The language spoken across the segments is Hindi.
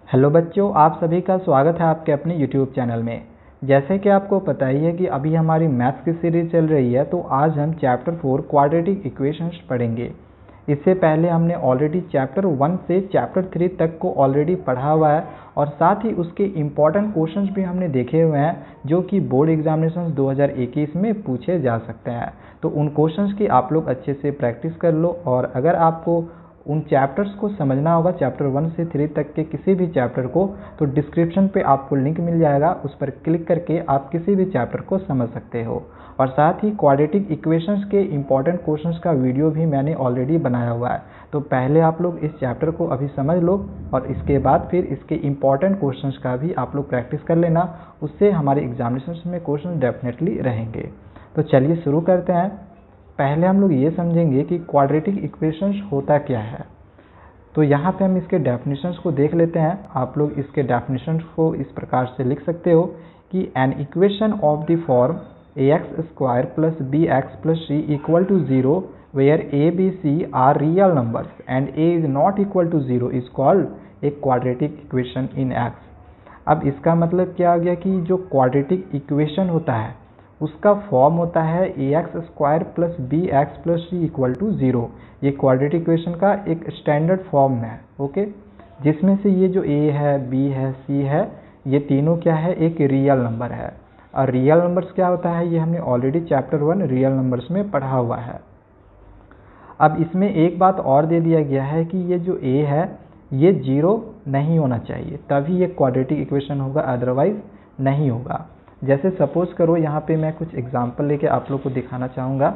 हेलो बच्चों, आप सभी का स्वागत है आपके अपने YouTube चैनल में। जैसे कि आपको पता ही है कि अभी हमारी मैथ्स की सीरीज चल रही है, तो आज हम चैप्टर 4 क्वाड्रेटिक इक्वेशंस पढ़ेंगे। इससे पहले हमने ऑलरेडी चैप्टर 1 से चैप्टर 3 तक को ऑलरेडी पढ़ा हुआ है और साथ ही उसके इम्पॉर्टेंट क्वेश्चंस भी हमने देखे हुए हैं जो कि बोर्ड एग्जामिनेशन 2021 में पूछे जा सकते हैं। तो उन क्वेश्चंस की आप लोग अच्छे से प्रैक्टिस कर लो, और अगर आपको उन चैप्टर्स को समझना होगा चैप्टर 1 से 3 तक के किसी भी चैप्टर को, तो डिस्क्रिप्शन पे आपको लिंक मिल जाएगा, उस पर क्लिक करके आप किसी भी चैप्टर को समझ सकते हो। और साथ ही क्वाड्रेटिक इक्वेशंस के इंपॉर्टेंट क्वेश्चंस का वीडियो भी मैंने ऑलरेडी बनाया हुआ है। तो पहले आप लोग इस चैप्टर को अभी समझ लो और इसके बाद फिर इसके इंपॉर्टेंट क्वेश्चंस का भी आप लोग प्रैक्टिस कर लेना, उससे हमारे एग्जामिनेशन में क्वेश्चन डेफिनेटली रहेंगे। तो चलिए शुरू करते हैं। पहले हम लोग ये समझेंगे कि क्वाड्रेटिक इक्वेशंस होता क्या है। तो यहाँ पे हम इसके डेफिनेशंस को देख लेते हैं। आप लोग इसके डेफिनेशंस को इस प्रकार से लिख सकते हो कि an equation of the form ax square plus bx plus c equal to 0 where a b c are real numbers and a is not equal to 0 is called a quadratic equation in x। अब इसका मतलब क्या आ गया कि जो क्वाड्रेटिक इक्वेशन होता है उसका फॉर्म होता है ax square plus bx plus c equal to 0। ये क्वाड्रेटिक इक्वेशन का एक स्टैंडर्ड फॉर्म है, ओके, जिसमें से ये जो a है, b है, c है, ये तीनों क्या है, एक रियल नंबर है। और रियल नंबर्स क्या होता है, ये हमने ऑलरेडी चैप्टर 1 रियल नंबर्स में पढ़ा हुआ है। अब इसमें एक बात और दे दिया गया है कि ये जो a है ये 0 नहीं होना चाहिए, तभी ये क्वाड्रेटिक इक्वेशन होगा, अदरवाइज नहीं होगा। जैसे सपोज करो, यहाँ पे मैं कुछ एग्जांपल लेके आप लोग को दिखाना चाहूँगा।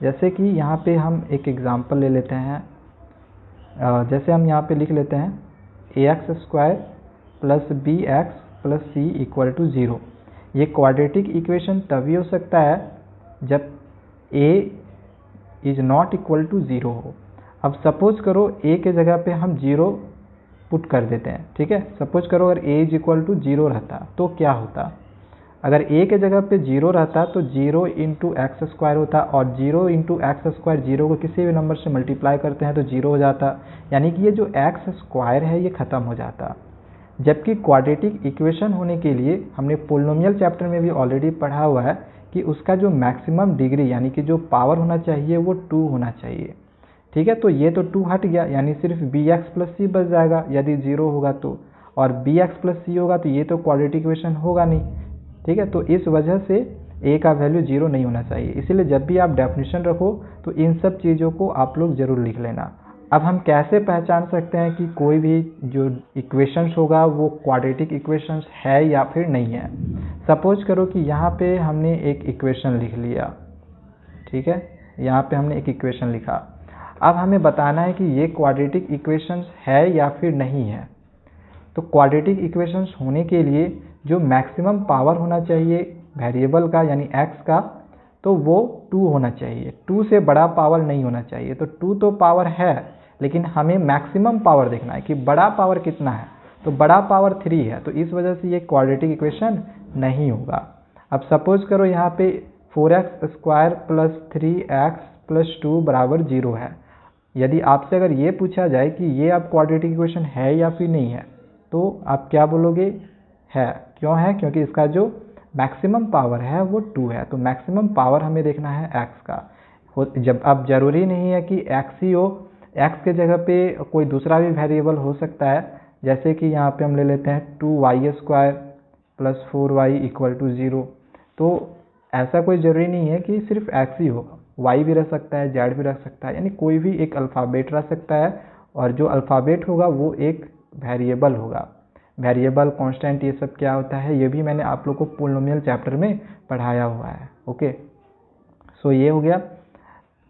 जैसे कि यहाँ पे हम एक एग्जांपल ले लेते हैं। जैसे हम यहाँ पे लिख लेते हैं ax square plus bx plus c equal to 0। ये क्वाड्रेटिक इक्वेशन तभी हो सकता है जब a is not equal to 0 हो। अब सपोज करो a के जगह पे हम 0 पुट कर देते हैं, ठीक है। सपोज करो अगर a इज इक्वल टू 0 रहता तो क्या होता। अगर a के जगह पे 0 रहता तो 0 इंटू एक्स स्क्वायर होता, और 0 इंटू एक्स स्क्वायर 0 को किसी भी नंबर से मल्टीप्लाई करते हैं तो 0 हो जाता, यानी कि ये जो एक्स स्क्वायर है ये ख़त्म हो जाता। जबकि क्वाड्रेटिक इक्वेशन होने के लिए हमने पोलिनोमियल चैप्टर में भी ऑलरेडी पढ़ा हुआ है कि उसका जो मैक्सिमम डिग्री यानी कि जो पावर होना चाहिए वो 2 होना चाहिए, ठीक है। तो ये तो 2 हट गया, यानी सिर्फ bx प्लस c बच जाएगा यदि 0 होगा तो, और bx प्लस c होगा तो ये तो क्वाड्रेटिक इक्वेशन होगा नहीं, ठीक है। तो इस वजह से a का वैल्यू 0 नहीं होना चाहिए। इसीलिए जब भी आप डेफिनेशन रखो तो इन सब चीज़ों को आप लोग ज़रूर लिख लेना। अब हम कैसे पहचान सकते हैं कि कोई भी जो इक्वेशंस होगा वो क्वाड्रेटिक इक्वेशंस है या फिर नहीं है। सपोज करो कि यहाँ पे हमने एक इक्वेशन लिख लिया, ठीक है, यहाँ पे हमने एक इक्वेशन लिखा। अब हमें बताना है कि ये क्वाड्रेटिक इक्वेशंस है या फिर नहीं है। तो क्वाड्रेटिक इक्वेशंस होने के लिए जो मैक्सिमम पावर होना चाहिए वेरिएबल का यानी x का, तो वो 2 होना चाहिए, 2 से बड़ा पावर नहीं होना चाहिए। तो 2 तो पावर है, लेकिन हमें मैक्सिमम पावर देखना है कि बड़ा पावर कितना है। तो बड़ा पावर 3 है, तो इस वजह से ये क्वाड्रेटिक इक्वेशन नहीं होगा। अब सपोज करो यहाँ पे 4x square plus 3x plus 2 बराबर 0 है। यदि आपसे अगर ये पूछा जाए कि ये अब क्वाड्रेटिक इक्वेशन है या फिर नहीं है, तो आप क्या बोलोगे, है। क्यों है, क्योंकि इसका जो मैक्सिमम पावर है वो 2 है। तो मैक्सिमम पावर हमें देखना है x का। जब अब जरूरी नहीं है कि x ही हो, x के जगह पे कोई दूसरा भी वेरिएबल हो सकता है। जैसे कि यहाँ पे हम ले लेते हैं 2y square plus 4y equal to 0। तो ऐसा कोई ज़रूरी नहीं है कि सिर्फ x ही हो, y भी रह सकता है, z भी रह सकता है, यानी कोई भी एक अल्फ़ाबेट रह सकता है। और जो अल्फ़ाबेट होगा वो एक वेरिएबल होगा। वेरिएबल, कांस्टेंट, ये सब क्या होता है ये भी मैंने आप लोग को पोलिनोमियल चैप्टर में पढ़ाया हुआ है, ओके। सो ये हो गया।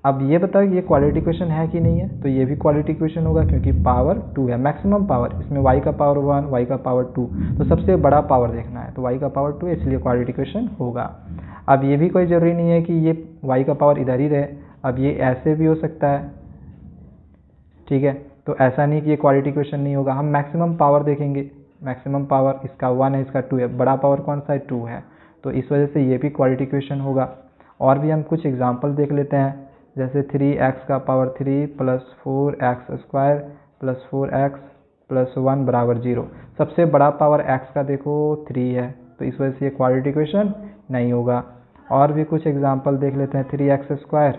अब ये बताओ ये क्वाड्रेटिक इक्वेशन है कि नहीं है। तो ये भी क्वाड्रेटिक इक्वेशन होगा क्योंकि पावर 2 है, मैक्सिमम पावर। इसमें y का पावर 1, y का पावर 2, तो सबसे बड़ा पावर देखना है, तो y का पावर 2 है, इसलिए क्वाड्रेटिक इक्वेशन होगा। अब ये भी कोई ज़रूरी नहीं है कि ये y का पावर इधर ही रहे, अब ये ऐसे भी हो सकता है, ठीक है। तो ऐसा नहीं कि ये क्वाड्रेटिक इक्वेशन नहीं होगा। हम मैक्सिमम पावर देखेंगे, मैक्सिमम पावर इसका 1 है, इसका 2 है, बड़ा पावर कौन सा है, 2 है, तो इस वजह से ये भी क्वाड्रेटिक इक्वेशन होगा। और भी हम कुछ एग्जांपल देख लेते हैं। जैसे 3x का power 3 plus 4x square plus 4x plus 1 बराबर 0। सबसे बड़ा पावर x का देखो 3 है, तो इस वजह से ये क्वाड्रेटिक इक्वेशन नहीं होगा। और भी कुछ एग्जांपल देख लेते हैं। 3x²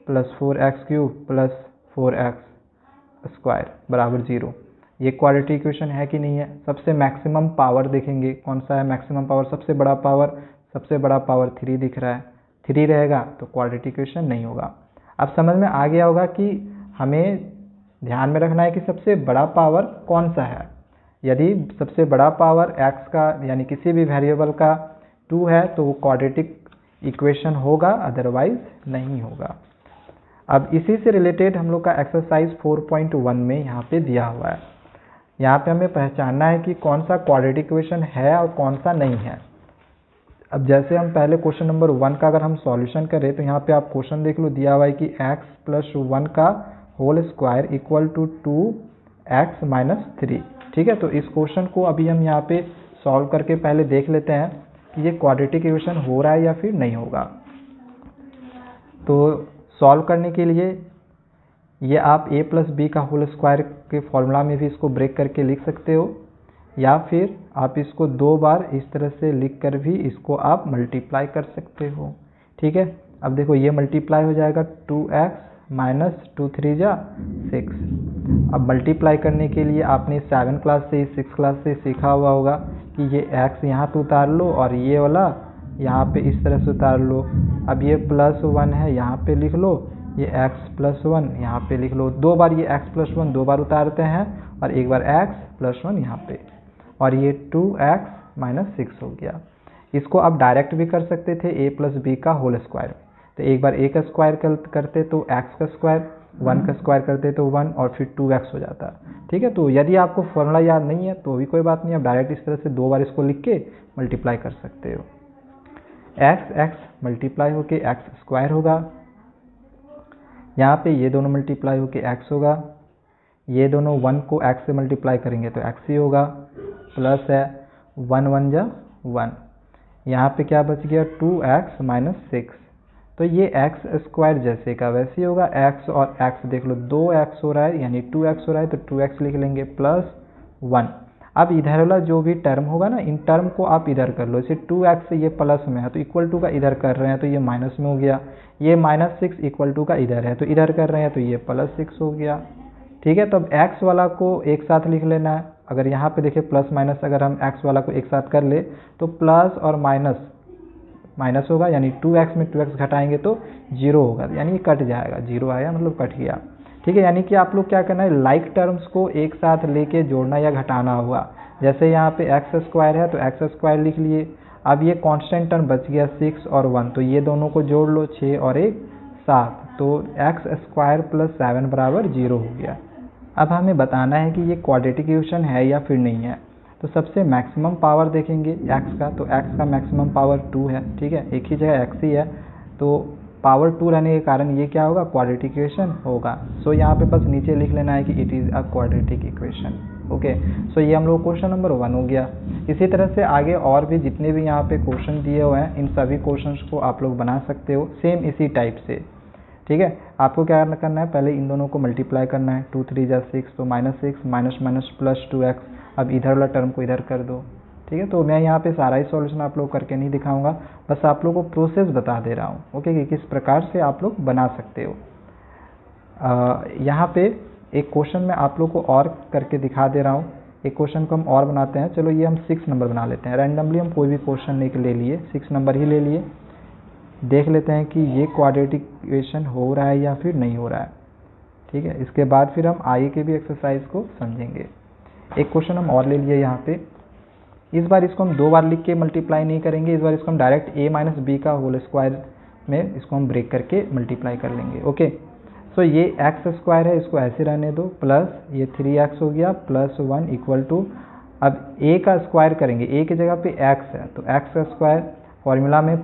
plus 4x³ plus 4x² बराबर 0, ये क्वाड्रेटिक इक्वेशन है कि नहीं है। सबसे मैक्सिमम पावर देखेंगे, कौन सा है मैक्सिमम पावर, सबसे बड़ा पावर 3 दिख रहा है, 3 रहेगा तो क्वाड्रेटिक इक्वेशन नहीं होगा। अब समझ में आ गया होगा कि हमें ध्यान में रखना है कि सबसे बड़ा पावर कौन सा है। यदि सबसे बड़ा पावर x का यानी किसी भी वेरिएबल का 2 है तो वो क्वाड्रेटिक इक्वेशन होगा, अदरवाइज नहीं होगा। अब इसी से रिलेटेड हम लोग का एक्सरसाइज 4.1 में यहाँ पे दिया हुआ है। यहाँ पे हमें पहचानना है कि कौन सा क्वाड्रेटिक इक्वेशन है और कौन सा नहीं है। अब जैसे हम पहले क्वेश्चन नंबर 1 का अगर हम सॉल्यूशन करें तो यहाँ पे आप क्वेश्चन देख लो, दिया हुआ है कि x+1 का whole square equal to 2x-3। ठीक है, तो इस क्वेश्चन को अभी हम यहाँ पे सॉल्व करके पहले देख लेते हैं कि ये क्वाड्रेटिक इक्वेशन हो रहा है या फिर नहीं होगा। तो सॉल्व करने के लिए ये आप a+b का होल स्क्वायर के फॉर्मूला में भी इसको ब्रेक करके लिख सकते हो, या फिर आप इसको 2 बार इस तरह से लिख कर भी इसको आप मल्टीप्लाई कर सकते हो। ठीक है, अब देखो ये मल्टीप्लाई हो जाएगा 2x माइनस 2 3 जा 6। अब मल्टीप्लाई करने के लिए आपने 7 क्लास से 6 क्लास से सीखा हुआ होगा कि ये x यहाँ पे उतार लो और ये वाला यहाँ पे इस तरह से उतार लो। अब ये +1 है, यहाँ पे लिख लो, ये x+1 यहाँ पे लिख लो। 2 बार ये x+1 2 बार उतारते हैं और एक बार x+1 यहाँ पे, और ये 2x-6 हो गया। इसको आप डायरेक्ट भी कर सकते थे a+b का होल स्क्वायर। तो एक बार a का स्क्वायर करते तो x का स्क्वायर, 1 का स्क्वायर करते तो 1 और फिर 2x हो जाता। ठीक है, तो यदि आपको फॉर्मूला याद नहीं है तो भी कोई बात नहीं, आप डायरेक्ट इस तरह से 2 बार इसको लिख के मल्टीप्लाई कर सकते हो। x मल्टीप्लाई होके x² होगा, यहाँ पे ये दोनों मल्टीप्लाई होके x होगा, ये दोनों 1 को x से मल्टीप्लाई करेंगे तो x ही होगा, प्लस है 1 1 जा 1, यहाँ पे क्या बच गया 2x-6। तो ये x² जैसे का वैसे ही होगा, x और x देख लो 2x हो रहा है यानी 2x हो रहा है तो 2x लिख लेंगे प्लस 1। अब इधर वाला जो भी टर्म होगा ना, इन टर्म को आप इधर कर लो। जैसे 2x से ये प्लस में है तो इक्वल टू का इधर कर रहे हैं तो ये माइनस में हो गया, ये -6 इक्वल टू का इधर है तो इधर कर रहे हैं तो ये +6 हो गया। ठीक है, तो अब x वाला को एक साथ लिख लेना है। अगर यहाँ पे देखिए प्लस माइनस, अगर हम x वाला को एक साथ कर ले तो प्लस और माइनस होगा, यानी 2x में 2x घटाएंगे तो 0 होगा, यानी ये कट जाएगा, 0 आया मतलब कट गया। ठीक है, यानी कि आप लोग क्या करना है, लाइक टर्म्स को एक साथ लेके जोड़ना या घटाना होगा। जैसे यहाँ पे x² है तो x² लिख लिए। अब ये कांस्टेंट टर्म बच गया 6 और 1, तो ये दोनों को जोड़ लो, 6 और 1 7, तो x² + 7 बराबर 0 हो गया। अब हमें बताना है कि ये क्वाड्रेटिक इक्वेशन है या फिर नहीं है। तो सबसे मैक्सिमम पावर देखेंगे x का, तो x का मैक्सिमम पावर 2 है। ठीक है, एक ही जगह x ही है तो पावर 2 रहने के कारण ये क्या होगा, क्वाड्रेटिक इक्वेशन होगा। सो यहाँ पे बस नीचे लिख लेना है कि it is a quadratic equation. Okay, so ये हम लोग क्वेश्चन नंबर 1 हो गया। इसी तरह से आगे और भी जितने भी यहाँ पे क्वेश्चन दिए हुए हैं, इन सभी क्वेश्चंस को आप लोग बना सकते हो सेम इसी टाइप से। ठीक है, आपको क्या करना है, पहले इन दोनों को मल्टीप्लाई करना है, 2 3 जा 6, तो -6 माइनस प्लस 2x। अब इधर वाला टर्म को इधर कर दो। ठीक है, तो मैं यहाँ पे सारा ही सॉल्यूशन आप लोग करके नहीं दिखाऊंगा, बस आप लोग को प्रोसेस बता दे रहा हूँ। ओके, कि किस प्रकार से आप लोग बना सकते हो। यहाँ पे एक क्वेश्चन मैं आप लोग को और करके दिखा दे रहा हूँ। एक क्वेश्चन को हम और बनाते हैं। चलो ये हम 6 नंबर बना लेते हैं। रैंडमली हम कोई भी क्वेश्चन नहीं ले लिए, 6 नंबर ही ले लिए। देख लेते हैं कि ये क्वाड्रेटिक इक्वेशन हो रहा है या फिर नहीं हो रहा है। ठीक है, इसके बाद फिर हम आगे के भी एक्सरसाइज को समझेंगे। एक क्वेश्चन हम और ले लिए यहाँ पे। इस बार इसको हम 2 बार लिख के मल्टीप्लाई नहीं करेंगे, इस बार इसको हम डायरेक्ट a - b का होल स्क्वायर में इसको हम ब्रेक करके मल्टीप्लाई कर लेंगे। ओके, सो ये x² है, इसको ऐसे रहने दो, प्लस ये 3x हो गया प्लस 1 इक्वल टू, अब a का स्क्वायर करेंगे, a की जगह पे x है तो x का स्क्वायर फॉर्मूला में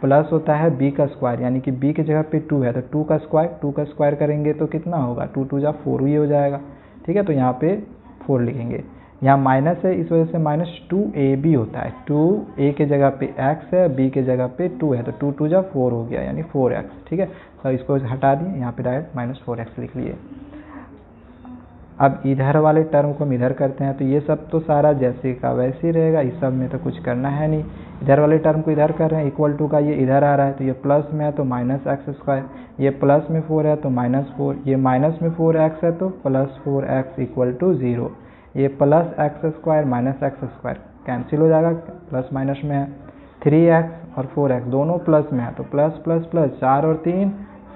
प्लस होता है b का स्क्वायर, यानी कि b की जगह पे 2 है तो 2 का स्क्वायर करेंगे तो कितना होगा, 2 2 जा 4 ही हो जाएगा। ठीक है, तो यहाँ पे 4 लिखेंगे। यहाँ माइनस है, इस वजह से -2ab होता है, 2a के जगह पे x है, b के जगह पे 2 है तो 2 2 जा 4 हो गया, यानी 4x। ठीक है, तो इसको हटा दिए, यहाँ पे डायरेक्ट -4x लिख लिए। अब इधर वाले टर्म को हम इधर करते हैं तो ये सब तो सारा जैसे का वैसे ही रहेगा, इस सब में तो कुछ करना है नहीं। इधर वाले टर्म को इधर कर रहे हैं, इक्वल टू का ये इधर आ रहा है तो ये प्लस में है तो माइनस एक्स स्क्वायर, ये प्लस में 4 है तो -4, ये माइनस में 4x है तो +4x इक्वल टू 0। ये plus X square minus X square cancel हो जाएगा, प्लस माइनस में है। 3x और 4x दोनों प्लस में है तो प्लस प्लस प्लस 4 और 3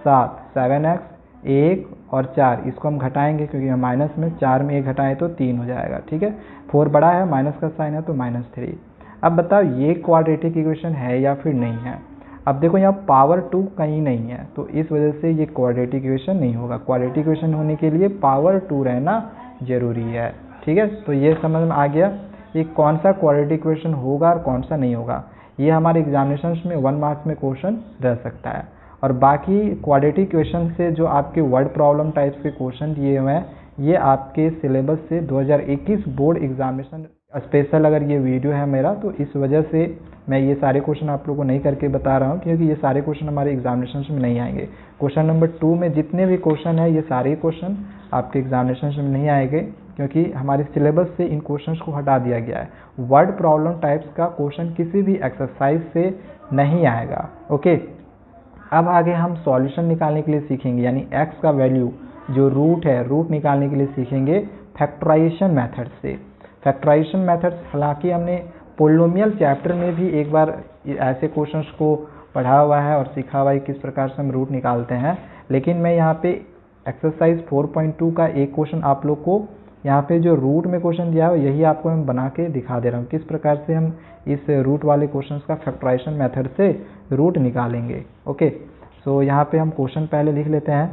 7, 7x 1 और 4, इसको हम घटाएंगे क्योंकि हम माइनस में 4 में 1 घटाएं तो 3 हो जाएगा। ठीक है, 4 बड़ा है, माइनस का साइन है तो -3। अब बताओ ये क्वाड्रेटिक इक्वेशन है या फिर नहीं है। अब देखो यहाँ पावर 2 कहीं नहीं है तो इस वजह से ये क्वाड्रेटिक इक्वेशन नहीं होगा। क्वाड्रेटिक इक्वेशन होने के लिए पावर 2 रहना जरूरी है। ठीक है, तो ये समझ में आ गया ये कौन सा क्वाड्रेटिक इक्वेशन होगा और कौन सा नहीं होगा। ये हमारे एग्जामिनेशन में 1 मार्क्स में क्वेश्चन रह सकता है। और बाकी क्वाड्रेटिक इक्वेशन से जो आपके वर्ड प्रॉब्लम टाइप्स के क्वेश्चन दिए हुए हैं ये आपके सिलेबस से 2021 बोर्ड एग्जामिनेशन स्पेशल अगर ये वीडियो है मेरा तो इस वजह से मैं ये सारे क्वेश्चन आप लोगों को नहीं करके बता रहा हूँ क्योंकि ये सारे क्वेश्चन हमारे एग्जामिनेशन में नहीं आएंगे। क्वेश्चन नंबर 2 में जितने भी क्वेश्चन है ये सारे क्वेश्चन आपके एग्जामिनेशन में नहीं आएंगे क्योंकि हमारे सिलेबस से इन क्वेश्चंस को हटा दिया गया है। वर्ड प्रॉब्लम टाइप्स का क्वेश्चन किसी भी एक्सरसाइज से नहीं आएगा। ओके, अब आगे हम सॉल्यूशन निकालने के लिए सीखेंगे, यानी x का वैल्यू जो रूट है रूट निकालने के लिए सीखेंगे फैक्टराइजेशन मेथड से। फैक्टराइजेशन मेथड हालांकि हमने पोलिनोमियल चैप्टर में भी एक बार ऐसे क्वेश्चंस को पढ़ा हुआ है और सीखा हुआ है किस प्रकार से हम रूट निकालते हैं, लेकिन मैं यहाँ पे एक्सरसाइज 4.2 का एक क्वेश्चन आप लोग को यहाँ पे जो रूट में क्वेश्चन दिया है यही आपको मैं बना के दिखा दे रहा हूँ किस प्रकार से हम इस रूट वाले क्वेश्चंस का फैक्टराइजेशन मेथड से रूट निकालेंगे। ओके, सो यहाँ पे हम क्वेश्चन पहले लिख लेते हैं।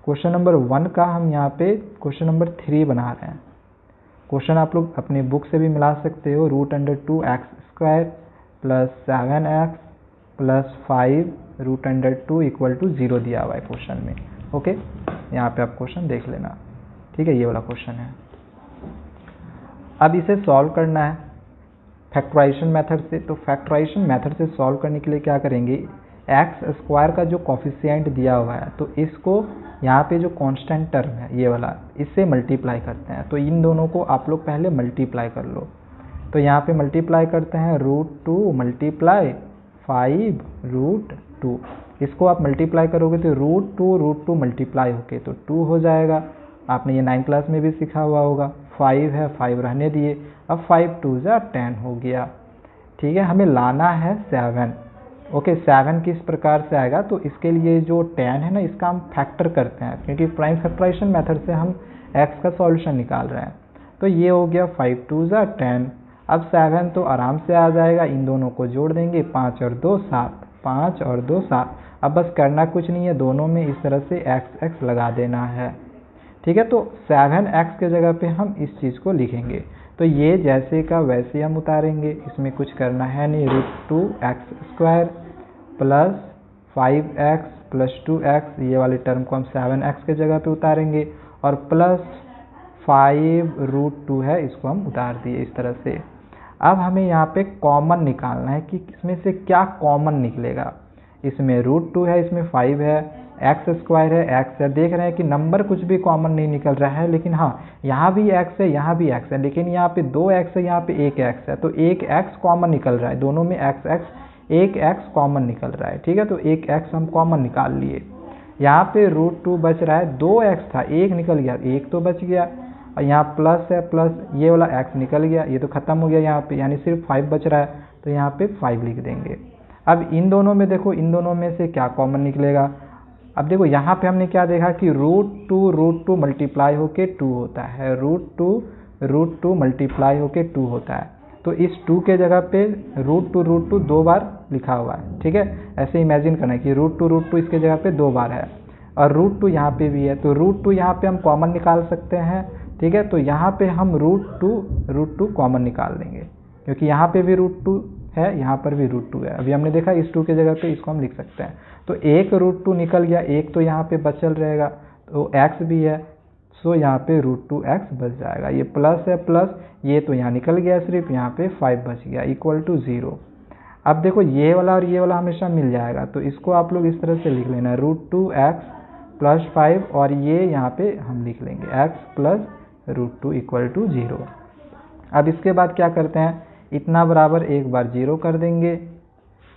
क्वेश्चन नंबर 1 का हम यहाँ पे क्वेश्चन नंबर 3 बना रहे हैं। क्वेश्चन आप लोग अपने बुक से भी मिला सकते हो। √2x² + 7x + 5 √2 इक्वल टू 0 दिया हुआ है क्वेश्चन में। ओके, यहाँ पे आप क्वेश्चन देख लेना। ठीक है, ये वाला क्वेश्चन है। अब इसे सॉल्व करना है फैक्टराइजेशन मेथड से। तो फैक्टराइजेशन मेथड से सॉल्व करने के लिए क्या करेंगे, x² का जो कॉफिशिएंट दिया हुआ है तो इसको यहाँ पे जो कांस्टेंट टर्म है ये वाला इससे मल्टीप्लाई करते हैं। तो इन दोनों को आप लोग पहले मल्टीप्लाई कर लो। तो यहाँ पे मल्टीप्लाई करते हैं √2 × 5 √2। इसको आप मल्टीप्लाई करोगे तो √2 मल्टीप्लाई होके तो 2 हो जाएगा। आपने ये 9th क्लास में भी सीखा हुआ होगा। 5 है, 5 रहने दिए, अब 5 2 × 10 हो गया। ठीक है, हमें लाना है 7। ओके, 7 किस प्रकार से आएगा, तो इसके लिए जो 10 है ना इसका हम फैक्टर करते हैं क्योंकि प्राइम फैक्टराइजेशन मेथड से हम x का सॉल्यूशन निकाल रहे हैं। तो ये हो गया 5 2 × 10। अब 7 तो आराम से आ जाएगा, इन दोनों को जोड़ देंगे, 5 और 2 7, 5 और 2 7। अब बस करना कुछ नहीं है, दोनों में इस तरह से x लगा देना है। ठीक है, तो 7x के जगह पे हम इस चीज़ को लिखेंगे। तो ये जैसे का वैसे हम उतारेंगे, इसमें कुछ करना है नहीं। √2x² + 5x + 2x, ये वाले टर्म को हम 7x के जगह पे उतारेंगे और +5 √2 है इसको हम उतार दिए इस तरह से। अब हमें यहाँ पे कॉमन निकालना है कि इसमें से क्या कॉमन निकलेगा। इसमें √2 है, इसमें 5 है, x² है, x है। देख रहे हैं कि नंबर कुछ भी कॉमन नहीं निकल रहा है, लेकिन हाँ यहाँ भी x है, यहाँ भी x है, लेकिन यहाँ पे 2x है, यहाँ पे 1x है, तो 1x कॉमन निकल रहा है। दोनों में एक x कॉमन निकल रहा है। ठीक है, तो 1x हम कॉमन निकाल लिए। यहाँ पे √2 बच रहा है, 2x था, 1 निकल गया, 1 तो बच गया। और यहाँ प्लस है, प्लस ये वाला x निकल गया, ये तो खत्म हो गया यहाँ पे, यानी सिर्फ 5 बच रहा है, तो यहाँ पे 5 लिख देंगे। अब इन दोनों में देखो, इन दोनों में से क्या कॉमन निकलेगा। अब देखो यहाँ पे हमने क्या देखा कि √2 मल्टीप्लाई होके 2 होता है, √2 मल्टीप्लाई होके 2 होता है। तो इस 2 के जगह पे √2 2 बार लिखा हुआ है। ठीक है, ऐसे इमेजिन करना है कि √2 इसके जगह पे 2 बार है और √2 यहाँ पे भी है, तो √2 यहाँ पे हम कॉमन निकाल सकते हैं। ठीक है, तो यहाँ पे हम √2 कॉमन निकाल देंगे क्योंकि यहाँ पे भी √2 है, यहाँ पर भी √2 है। अभी हमने देखा इस 2 के जगह पे इसको हम लिख सकते हैं। तो एक √2 निकल गया, एक तो यहाँ पे बचल रहेगा, तो x भी है, सो यहाँ पे √2x बच जाएगा। ये प्लस है, प्लस ये तो यहाँ निकल गया, सिर्फ यहाँ पे 5 बच गया इक्वल टू 0। अब देखो ये वाला और ये वाला हमेशा मिल जाएगा, तो इसको आप लोग इस तरह से लिख लेना, √2x +5 और ये यहाँ पे हम लिख लेंगे x प्लस √2 इक्वल टू 0। अब इसके बाद क्या करते हैं, इतना बराबर एक बार 0 कर देंगे,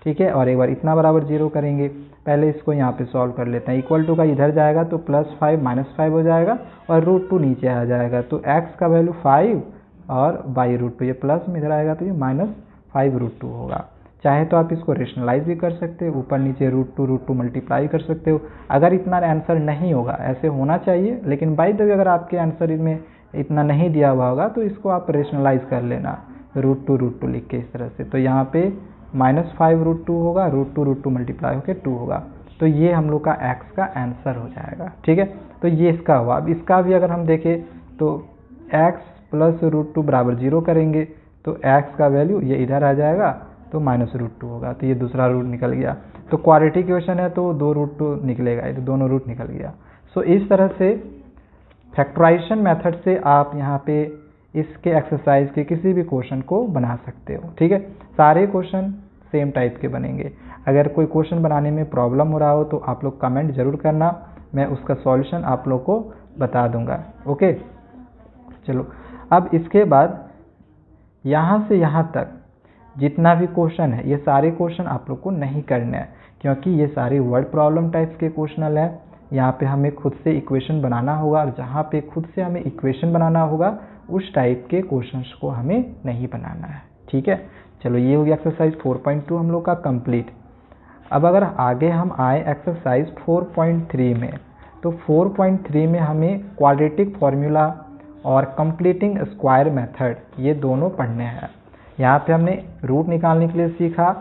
ठीक है, और एक बार इतना बराबर 0 करेंगे। पहले इसको यहाँ पे सॉल्व कर लेते हैं। इक्वल टू का इधर जाएगा तो +5 -5 हो जाएगा और √2 नीचे आ जाएगा, तो x का वैल्यू 5 और बाई √2 ये प्लस में इधर आएगा तो ये -5√2 होगा। चाहे तो आप इसको रेशनलाइज भी कर सकते हो, ऊपर नीचे √2 मल्टीप्लाई कर सकते हो। अगर इतना आंसर नहीं होगा, ऐसे होना चाहिए, लेकिन बाय द वे अगर आपके आंसर में इतना नहीं दिया हुआ होगा तो इसको आप रेशनलाइज कर लेना √2 लिख के इस तरह से। तो यहाँ पे -5√2 होगा, √2 मल्टीप्लाई होकर 2 होगा, तो ये हम लोग का x का आंसर हो जाएगा। ठीक है, तो ये इसका हुआ। अब इसका भी अगर हम देखें तो x प्लस √2 बराबर 0 करेंगे तो x का वैल्यू ये इधर आ जाएगा तो -√2 होगा, तो ये दूसरा रूट निकल गया। तो क्वाड्रेटिक इक्वेशन है तो 2 √2 निकलेगा, तो दोनों रूट निकल गया। सो इस तरह से फैक्टराइजेशन मेथड से आप यहाँ पे इसके एक्सरसाइज के किसी भी क्वेश्चन को बना सकते हो। ठीक है, सारे क्वेश्चन सेम टाइप के बनेंगे। अगर कोई क्वेश्चन बनाने में प्रॉब्लम हो रहा हो तो आप लोग कमेंट जरूर करना, मैं उसका सॉल्यूशन आप लोग को बता दूंगा। ओके, चलो अब इसके बाद यहाँ से यहाँ तक जितना भी क्वेश्चन है ये सारे क्वेश्चन आप लोग को नहीं करने हैं, क्योंकि ये सारे वर्ड प्रॉब्लम टाइप्स के क्वेश्चन है। यहाँ पे हमें खुद से इक्वेशन बनाना होगा, और जहाँ पे खुद से हमें इक्वेशन बनाना होगा उस टाइप के क्वेश्चंस को हमें नहीं बनाना है। ठीक है, चलो ये हो गया एक्सरसाइज 4.2 हम लोग का कंप्लीट। अब अगर आगे हम आए एक्सरसाइज 4.3 में, तो 4.3 में हमें क्वाड्रेटिक फॉर्मूला और कंप्लीटिंग स्क्वायर मेथड ये दोनों पढ़ने हैं। यहाँ पे हमने रूट निकालने के लिए सीखा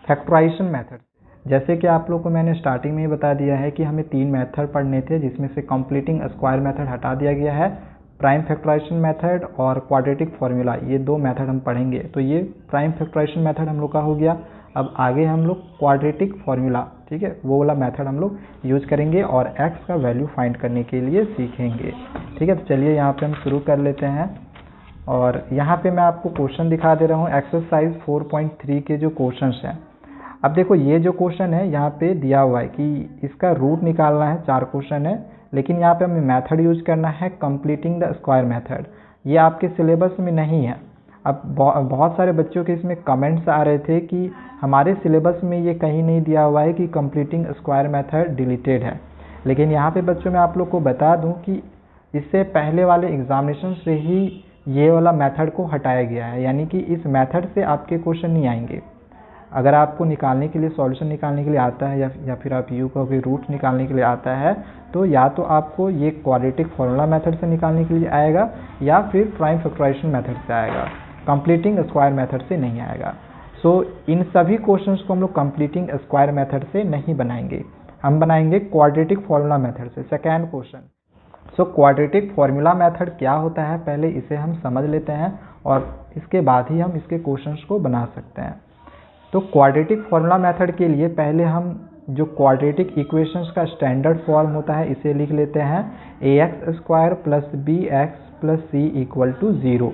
फैक्टराइजेशन मेथड। जैसे कि आप लोग को मैंने स्टार्टिंग में ही बता दिया है कि हमें 3 मेथड पढ़ने थे, जिसमें से कंप्लीटिंग स्क्वायर मेथड हटा दिया गया है, प्राइम फैक्टराइजेशन मेथड और क्वाड्रेटिक फॉर्मूला ये 2 मेथड हम पढ़ेंगे। तो ये प्राइम फैक्टराइजेशन मेथड हम लोग का हो गया। अब आगे हम लोग क्वाड्रेटिक फॉर्मूला, ठीक है, वो वाला मेथड हम लोग यूज करेंगे और x का वैल्यू फाइंड करने के लिए सीखेंगे। ठीक है, तो चलिए यहाँ पे हम शुरू कर लेते हैं। और यहाँ पे मैं आपको क्वेश्चन दिखा दे रहा हूँ एक्सरसाइज 4.3 के जो क्वेश्चंस हैं। अब देखो ये जो क्वेश्चन है यहाँ पे दिया हुआ है कि इसका रूट निकालना है, 4 क्वेश्चन है, लेकिन यहाँ पे हमें मेथड यूज करना है कंप्लीटिंग द स्क्वायर मेथड। ये आपके सिलेबस में नहीं है। अब बहुत सारे बच्चों के इसमें कमेंट्स आ रहे थे कि हमारे सिलेबस में ये कहीं नहीं दिया हुआ है कि कंप्लीटिंग स्क्वायर मेथड डिलीटेड है, लेकिन यहाँ पे बच्चों मैं आप लोग को बता दूँ कि इससे पहले वाले एग्जामिनेशन से ही ये वाला मेथड को हटाया गया है, यानी कि इस मेथड से आपके क्वेश्चन नहीं आएंगे। अगर आपको निकालने के लिए सॉल्यूशन निकालने के लिए आता है या फिर आप यू कहोगे रूट निकालने के लिए आता है, तो या तो आपको ये क्वाड्रेटिक फॉर्मूला मेथड से निकालने के लिए आएगा या फिर प्राइम फैक्टराइजेशन मेथड से आएगा, कंप्लीटिंग स्क्वायर मेथड से नहीं आएगा। सो इन सभी क्वेश्चंस को हम लोग कंप्लीटिंग स्क्वायर मेथड से नहीं बनाएंगे, हम बनाएंगे क्वाड्रेटिक फॉर्मूला मेथड से। Second question, so quadratic formula method क्या होता है पहले इसे हम समझ लेते हैं और इसके बाद ही हम इसके क्वेश्चंस को बना सकते हैं। तो क्वाड्रेटिक फॉर्मूला मेथड के लिए पहले हम जो क्वाड्रेटिक इक्वेशंस का स्टैंडर्ड फॉर्म होता है इसे लिख लेते हैं ax² + bx + c = 0।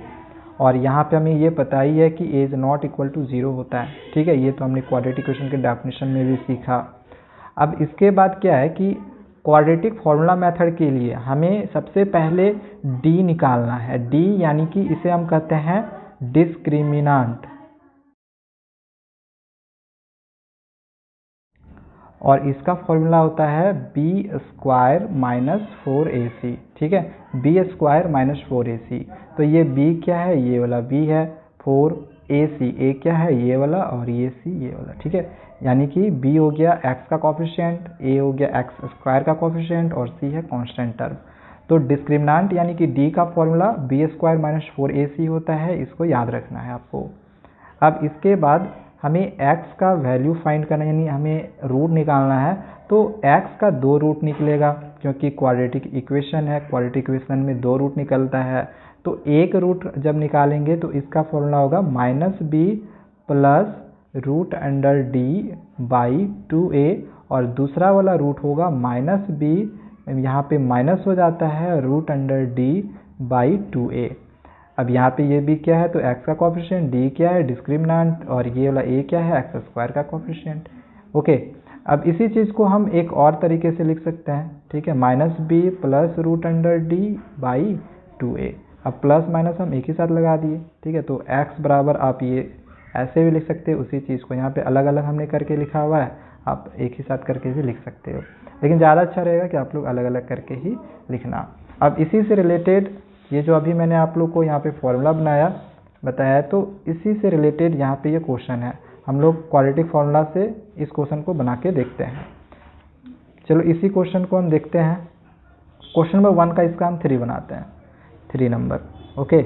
और यहाँ पे हमें ये पता ही है कि a ≠ 0 होता है। ठीक है, ये तो हमने क्वाड्रेटिक इक्वेशन के डेफिनेशन में भी सीखा। अब इसके बाद क्या है कि क्वाड्रेटिक फॉर्मूला मेथड के लिए हमें सबसे पहले d निकालना है। d यानी कि इसे हम कहते हैं डिस्क्रिमिनांट, और इसका फॉर्मूला होता है b² - 4ac। ठीक है, b² - 4ac। तो ये b क्या है, ये वाला b है, 4ac a क्या है, ये वाला, और ये c ये वाला। ठीक है, यानी कि b हो गया x का कोफिशिएंट, a हो गया x² का कोफिशिएंट और c है कांस्टेंट टर्म। तो डिस्क्रिमिनांट यानी कि d का फॉर्मूला b² - 4ac होता है, इसको याद रखना है आपको। अब इसके बाद हमें x का वैल्यू फाइंड करना, यानी हमें रूट निकालना है। तो x का 2 रूट निकलेगा, क्योंकि क्वाड्रेटिक इक्वेशन है, क्वाड्रेटिक इक्वेशन में 2 रूट निकलता है। तो एक रूट जब निकालेंगे तो इसका फॉर्मूला होगा -b + √d/2a, और दूसरा वाला रूट होगा -b, यहाँ पे माइनस हो जाता है, √d/2a। अब यहाँ पे ये b क्या है, तो x का कोफिशिएंट, d क्या है डिस्क्रिमिनांट, और ये वाला a क्या है x² का कोफिशिएंट। ओके, अब इसी चीज़ को हम एक और तरीके से लिख सकते हैं, ठीक है, -b plus root under d by 2a। अब प्लस माइनस हम एक ही साथ लगा दिए, ठीक है, तो x बराबर आप ये ऐसे भी लिख सकते हो, उसी चीज़ को यहाँ पे अलग अलग हमने करके लिखा हुआ है, आप एक ही साथ करके भी लिख सकते हो, लेकिन ज़्यादा अच्छा रहेगा कि आप लोग अलग अलग करके ही लिखना। अब इसी से रिलेटेड ये जो अभी मैंने आप लोग को यहाँ पे फॉर्मूला बताया, तो इसी से रिलेटेड यहाँ पे ये क्वेश्चन है, हम लोग क्वाड्रेटिक फॉर्मूला से इस क्वेश्चन को बना के देखते हैं। चलो इसी क्वेश्चन को हम देखते हैं। क्वेश्चन नंबर 1 का इसका हम 3 बनाते हैं, 3 नंबर। ओके,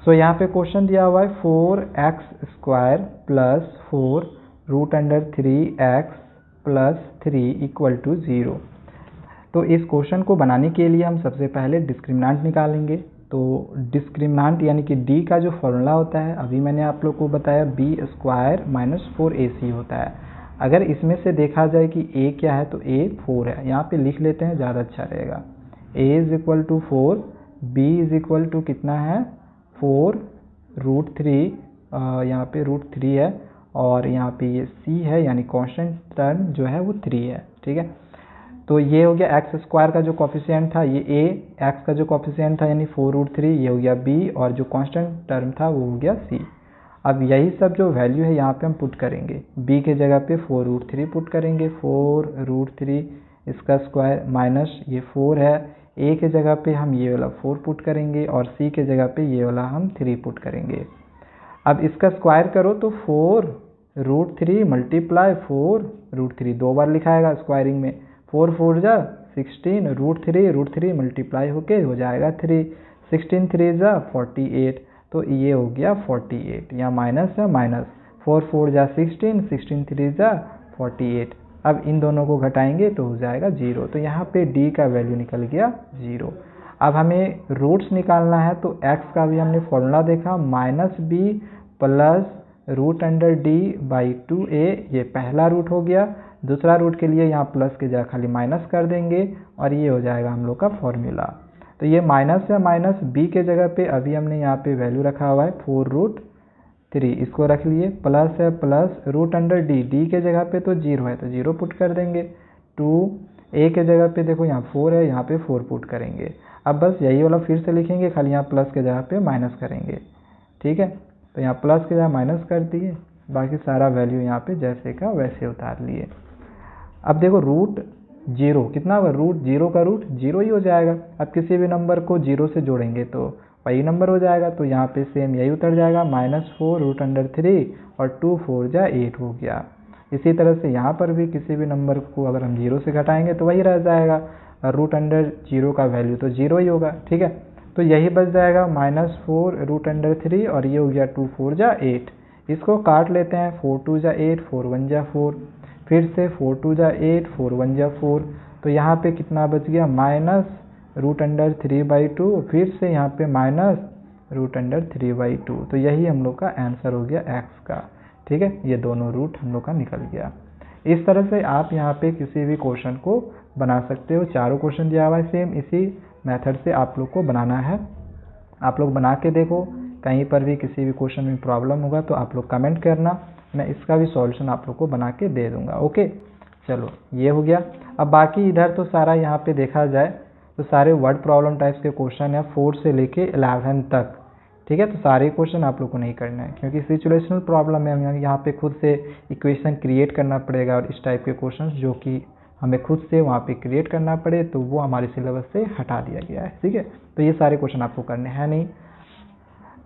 सो यहाँ पे क्वेश्चन दिया हुआ है 4x² plus 4 root under 3x plus 3 equal to 0। तो इस क्वेश्चन को बनाने के लिए हम सबसे पहले डिस्क्रिमिनेंट निकालेंगे। तो डिस्क्रिमिनेंट यानी कि d का जो फॉर्मूला होता है, अभी मैंने आप लोग को बताया b² माइनस 4ac होता है। अगर इसमें से देखा जाए कि a क्या है, तो a 4 है, यहाँ पे लिख लेते हैं, ज़्यादा अच्छा रहेगा। a is equal to 4, b is equal to कितना है 4 रूट 3, यहाँ पे रूट 3 है, और यहाँ पे ये c है यानी कांस्टेंट टर्म जो है वो 3 है, ठीक है। तो ये हो गया x² का जो कॉफिशिएंट था, ये a, x का जो कॉफिशिएंट था यानी 4 रूट 3, ये हो गया b, और जो कांस्टेंट टर्म था वो हो गया c। अब यही सब जो वैल्यू है यहाँ पे हम पुट करेंगे, b के जगह पे 4 रूट 3 पुट करेंगे, 4 रूट 3 इसका स्क्वायर माइनस ये 4 है, a के जगह पे हम ये वाला 4 पुट करेंगे, और c के जगह पे ये वाला हम 3 पुट करेंगे। अब इसका स्क्वायर करो तो 4 रूट 3 मल्टीप्लाई 4 रूट 3, 2 बार लिखाएगा स्क्वायरिंग में, 4 4 जा 16 रूट 3 मल्टीप्लाई होके हो जाएगा 3, 16 3 जा 48, तो ये हो गया 48, यहाँ माइनस है माइनस, 4 4 जा 16, 16 3 जा 48। अब इन दोनों को घटाएंगे तो हो जाएगा 0, तो यहाँ पे d का वैल्यू निकल गया 0। अब हमें रूट्स निकालना है, तो x का भी हमने फॉर्मूला देखा, -b plus root under d by 2a, ये पहला रूट हो गया। दूसरा रूट के लिए यहाँ प्लस के जगह खाली माइनस कर देंगे, और ये हो जाएगा हम लोग का फॉर्मूला। तो ये माइनस है माइनस, b के जगह पे अभी हमने यहाँ पे वैल्यू रखा हुआ है 4 रूट 3, इसको रख लिए, प्लस है प्लस रूट अंडर d के जगह पे तो 0 है, तो 0 पुट कर देंगे, 2a के जगह पे देखो यहाँ 4 है, यहाँ पे 4 पुट करेंगे। अब बस यही वाला फिर से लिखेंगे, खाली यहाँ प्लस के जगह पे माइनस करेंगे, ठीक है। तो यहाँ प्लस के जगह माइनस कर दिए, बाकी सारा वैल्यू यहाँ पे जैसे का वैसे उतार लिए। अब देखो रूट 0 कितना होगा, रूट 0 का रूट 0 ही हो जाएगा। अब किसी भी नंबर को 0 से जोड़ेंगे तो वही नंबर हो जाएगा, तो यहाँ पे सेम यही उतर जाएगा, -4 रूट अंडर 3 और 2 4 जा 8 हो गया। इसी तरह से यहाँ पर भी किसी भी नंबर को अगर हम 0 से घटाएंगे तो वही रह जाएगा, रूट अंडर 0 का वैल्यू तो 0 ही होगा, ठीक है। तो यही बच जाएगा -4 रूट अंडर 3, और ये हो गया 2 4 जा 8। इसको काट लेते हैं, 4 2 जा 8, 4 1 जा 4, फिर से 4 2 जा 8, 4 1 जा 4, तो यहाँ पे कितना बच गया रूट अंडर 3 बाई 2, फिर से यहाँ पे रूट अंडर 3 बाई 2। तो यही हम लोग का आंसर हो गया x का, ठीक है। ये दोनों रूट हम लोग का निकल गया। इस तरह से आप यहाँ पे किसी भी क्वेश्चन को बना सकते हो। चारों क्वेश्चन दिया हुआ है, सेम इसी मेथड से आप लोग को बनाना है। आप लोग बना के देखो, कहीं पर भी किसी भी क्वेश्चन में प्रॉब्लम होगा तो आप लोग कमेंट करना, मैं इसका भी सॉल्यूशन आप लोग को बना के दे दूंगा। ओके, चलो ये हो गया। अब बाकी इधर तो सारा यहाँ पे देखा जाए तो सारे वर्ड प्रॉब्लम टाइप्स के क्वेश्चन है 4 से लेके 11 तक, ठीक है। तो सारे क्वेश्चन आप लोग को नहीं करना है, क्योंकि सिचुएशनल प्रॉब्लम है, हमें यहाँ पे खुद से इक्वेशन क्रिएट करना पड़ेगा, और इस टाइप के क्वेश्चन जो कि हमें खुद से वहाँ पे क्रिएट करना पड़े तो वो हमारे सिलेबस से हटा दिया गया है, ठीक है। तो ये सारे क्वेश्चन आपको करने हैं नहीं।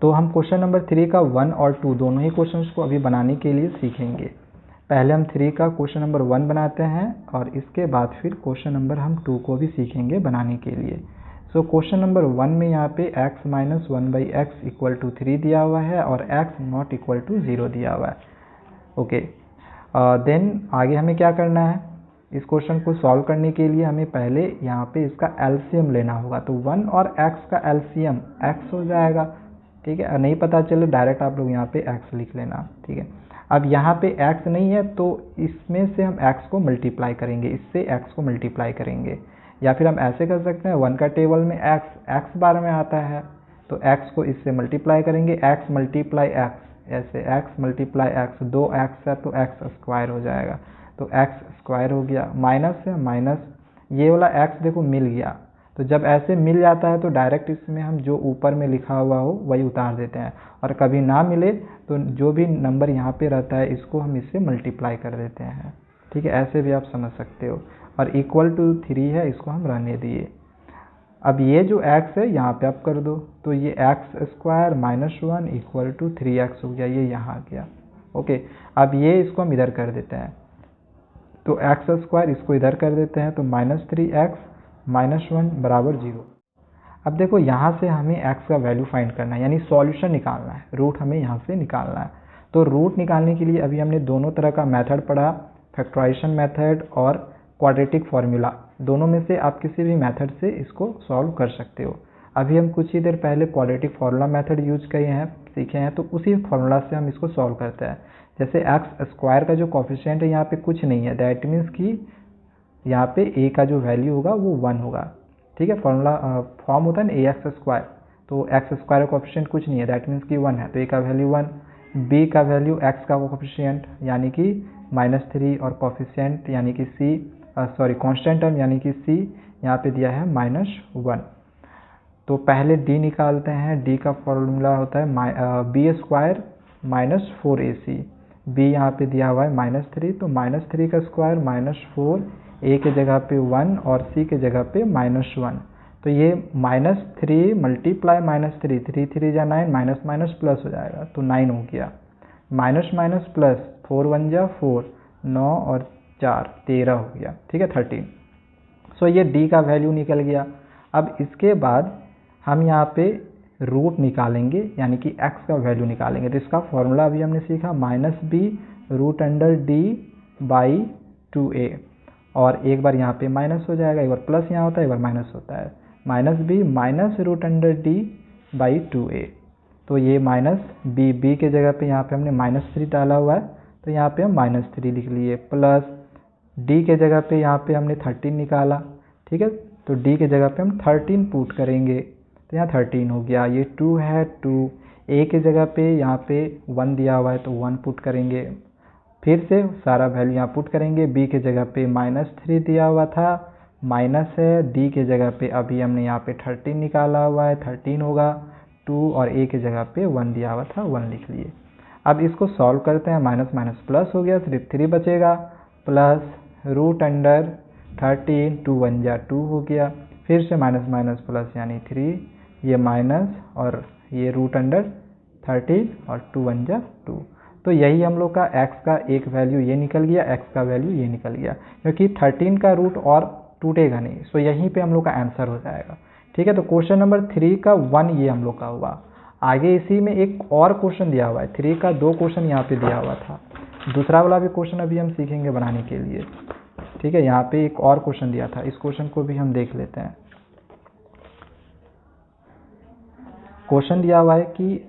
तो हम क्वेश्चन नंबर 3 का 1 और 2 दोनों ही क्वेश्चंस को अभी बनाने के लिए सीखेंगे। पहले हम 3 का क्वेश्चन नंबर 1 बनाते हैं, और इसके बाद फिर क्वेश्चन नंबर हम 2 को भी सीखेंगे बनाने के लिए। सो क्वेश्चन नंबर 1 में यहाँ पे x minus 1/x equal to 3 दिया हुआ है, और x नॉट इक्वल टू 0 दिया हुआ है। ओके, देन आगे हमें क्या करना है, इस क्वेश्चन को सॉल्व करने के लिए हमें पहले यहाँ पे इसका एलसीएम लेना होगा। तो 1 और x का एलसीएम x हो जाएगा, ठीक है। नहीं पता चले डायरेक्ट आप लोग यहाँ पे x लिख लेना, ठीक है। अब यहाँ पे x नहीं है तो इसमें से हम x को मल्टीप्लाई करेंगे, इससे x को मल्टीप्लाई करेंगे, या फिर हम ऐसे कर सकते हैं 1 का टेबल में x बार में आता है, तो x को इससे मल्टीप्लाई करेंगे, x मल्टीप्लाई x, ऐसे x मल्टीप्लाई x, 2x है तो x स्क्वायर हो जाएगा, तो तो एक्स स्क्वायर हो गया, माइनस से माइनस, ये वाला एक्स देखो मिल गया। तो जब ऐसे मिल जाता है तो डायरेक्ट इसमें हम जो ऊपर में लिखा हुआ हो वही उतार देते हैं, और कभी ना मिले तो जो भी नंबर यहाँ पे रहता है इसको हम इससे मल्टीप्लाई कर देते हैं। ठीक है, ऐसे भी आप समझ सकते हो। और इक्वल टू 3 है, इसको हम रहने दिए। अब ये जो x है यहाँ पे आप कर दो, तो ये X square minus 1 equal to 3x हो गया, ये यहाँ आ गया। ओके, अब ये इसको हम इधर कर देते हैं, तो एक्स स्क्वायर इसको इधर कर देते हैं, तो -3x माइनस 1 बराबर 0। अब देखो यहाँ से हमें x का वैल्यू फाइंड करना है, यानी सॉल्यूशन निकालना है, रूट हमें यहाँ से निकालना है। तो रूट निकालने के लिए अभी हमने दोनों तरह का मेथड पढ़ा, फैक्टराइजेशन मेथड और क्वाड्रेटिक फार्मूला। दोनों में से आप किसी भी मेथड से इसको सॉल्व कर सकते हो। अभी हम कुछ ही देर पहले क्वाड्रेटिक फार्मूला मेथड यूज किए हैं, सीखे हैं, तो उसी फार्मूला से हम इसको सॉल्व करते हैं। जैसे एक्स स्क्वायर का जो कॉफिशिएंट है यहाँ पे कुछ नहीं है, दैट मीन्स कि यहाँ पे a का जो वैल्यू होगा वो 1 होगा। ठीक है, फार्मूला फॉर्म होता है ना ax स्क्वायर, तो एक्स स्क्वायर का कॉफिशिएंट कुछ नहीं है, दैट मीन्स कि 1 है, तो a का वैल्यू 1, b का वैल्यू x का कॉफिशिएंट यानी कि -3, और कॉफिशिएंट यानी कि c, सॉरी कांस्टेंट टर्म यानी कि c यहाँ पे दिया है -1। तो पहले d निकालते हैं, d का फॉर्मूला होता है b square minus 4ac, b यहाँ पे दिया हुआ है -3, तो -3 का स्क्वायर -4, a के जगह पे 1 और c के जगह पे -1, तो ये -3 मल्टीप्लाई -3, 3 3 जा 9, माइनस माइनस प्लस हो जाएगा, तो 9 हो गया, माइनस माइनस प्लस, 4 1 जा 4, 9 और 4 13 हो गया। ठीक है, 13। सो ये d का वैल्यू निकल गया। अब इसके बाद हम यहाँ पे रूट निकालेंगे, यानी कि x का वैल्यू निकालेंगे। तो इसका फॉर्मूला अभी हमने सीखा -b√d/2a, और एक बार यहाँ पे माइनस हो जाएगा, एक बार प्लस यहाँ होता है, एक बार माइनस होता है, -b-√d/2a। तो ये -b के जगह पे यहाँ पे हमने -3 डाला हुआ है, तो यहाँ पे हम -3 लिख लिए, प्लस d के जगह पे यहाँ पे हमने 13 निकाला। ठीक है, तो d के जगह पे हम 13 पुट करेंगे, तो यहाँ 13 हो गया। ये 2 है, 2 a के जगह पे यहाँ पे 1 दिया हुआ है, तो 1 पुट करेंगे, फिर से सारा वैल्यू यहाँ पुट करेंगे। b के जगह पे -3 दिया हुआ था, माइनस है, d के जगह पे अभी हमने यहाँ पे 13 निकाला हुआ है, 13 होगा, 2 और a के जगह पे 1 दिया हुआ था, 1 लिख लिए। अब इसको सॉल्व करते हैं, माइनस माइनस प्लस हो गया, सिर्फ 3 बचेगा, प्लस √13, 2 1 जा 2 हो गया, फिर से माइनस माइनस प्लस यानी 3, ये माइनस और ये √13 और 2 1 जा 2। तो यही हम लोग का x का एक वैल्यू ये निकल गया, x का वैल्यू ये निकल गया, क्योंकि 13 का रूट और टूटेगा नहीं, सो यहीं पे हम लोग का आंसर हो जाएगा। ठीक है, तो क्वेश्चन नंबर 3 का 1 ये हम लोग का हुआ। आगे इसी में एक और क्वेश्चन दिया हुआ है, 3 का 2 क्वेश्चन यहाँ पे दिया हुआ था, दूसरा वाला भी क्वेश्चन अभी हम सीखेंगे बनाने के लिए। ठीक है, यहाँ पे एक और क्वेश्चन दिया था, इस क्वेश्चन को भी हम देख लेते हैं। क्वेश्चन दिया हुआ है कि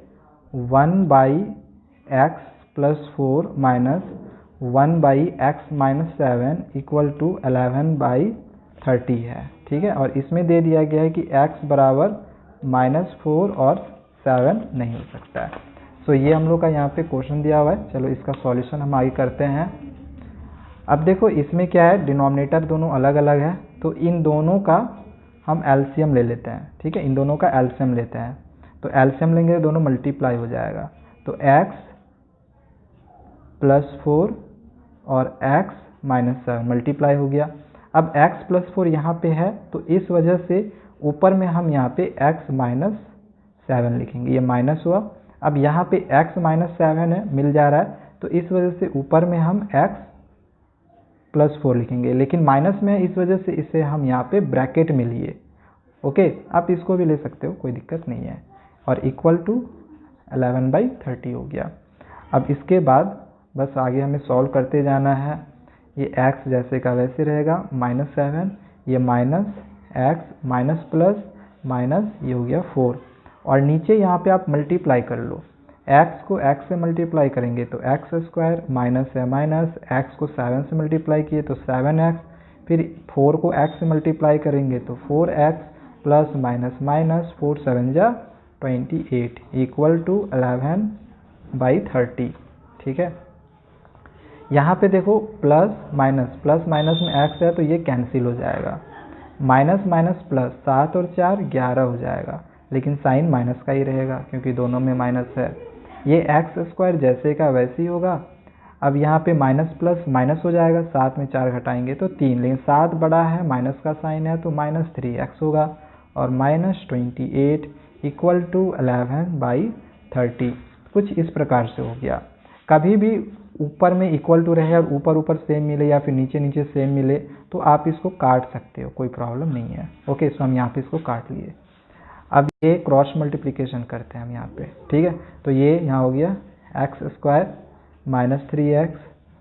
1/x + 4 - 1/x - 7 = 11/30 है। ठीक है, और इसमें दे दिया गया है कि x बराबर -4 और 7 नहीं हो सकता है। सो ये हम लोग का यहाँ पे क्वेश्चन दिया हुआ है। चलो इसका सॉल्यूशन हम आगे करते हैं। अब देखो इसमें क्या है, डिनोमिनेटर दोनों अलग अलग है, तो इन दोनों का हम एलसीएम ले लेते हैं। ठीक है, इन दोनों का एलसीएम लेते हैं, तो एलसीएम लेंगे तो दोनों मल्टीप्लाई हो जाएगा, तो x + 4 और x - 7 मल्टीप्लाई हो गया। अब x + 4 यहाँ पे है, तो इस वजह से ऊपर में हम यहाँ पे x - 7 लिखेंगे, ये माइनस हुआ। अब यहाँ पे x - 7 है, मिल जा रहा है, तो इस वजह से ऊपर में हम x + 4 लिखेंगे, लेकिन माइनस में इस वजह से इसे हम यहाँ पे ब्रैकेट में लिए। ओके, आप इसको भी ले सकते हो, कोई दिक्कत नहीं है, और इक्वल टू 11/30 हो गया। अब इसके बाद बस आगे हमें सॉल्व करते जाना है। ये x जैसे का वैसे रहेगा, -7, ये minus x minus plus minus ये हो गया 4, और नीचे यहाँ पे आप मल्टीप्लाई कर लो, x को x से मल्टीप्लाई करेंगे तो x² माइनस है माइनस, x को 7 से मल्टीप्लाई किए तो 7x, फिर 4 को x से मल्टीप्लाई करेंगे तो 4x प्लस माइनस माइनस, 4 7 जा 28 = 11/30। ठीक है, यहाँ पे देखो प्लस माइनस में x है तो ये कैंसिल हो जाएगा, माइनस माइनस प्लस, 7 और 4 11 हो जाएगा, लेकिन साइन माइनस का ही रहेगा क्योंकि दोनों में माइनस है। ये एक्स स्क्वायर जैसे का वैसे ही होगा। अब यहाँ पे माइनस प्लस माइनस हो जाएगा, 7 में 4 घटाएंगे तो 3, लेकिन 7 बड़ा है, माइनस का साइन है तो माइनस 3x होगा, और माइनस 28 इक्वल टू 11/30। कुछ इस प्रकार से हो गया। कभी भी ऊपर में इक्वल टू रहे और ऊपर ऊपर सेम मिले या फिर नीचे नीचे सेम मिले तो आप इसको काट सकते हो, कोई प्रॉब्लम नहीं है। ओके, सो हम यहाँ पे इसको काट लिए। अब ये क्रॉस मल्टीप्लिकेशन करते हैं हम यहाँ पे, ठीक है। तो ये यहाँ हो गया x square minus 3x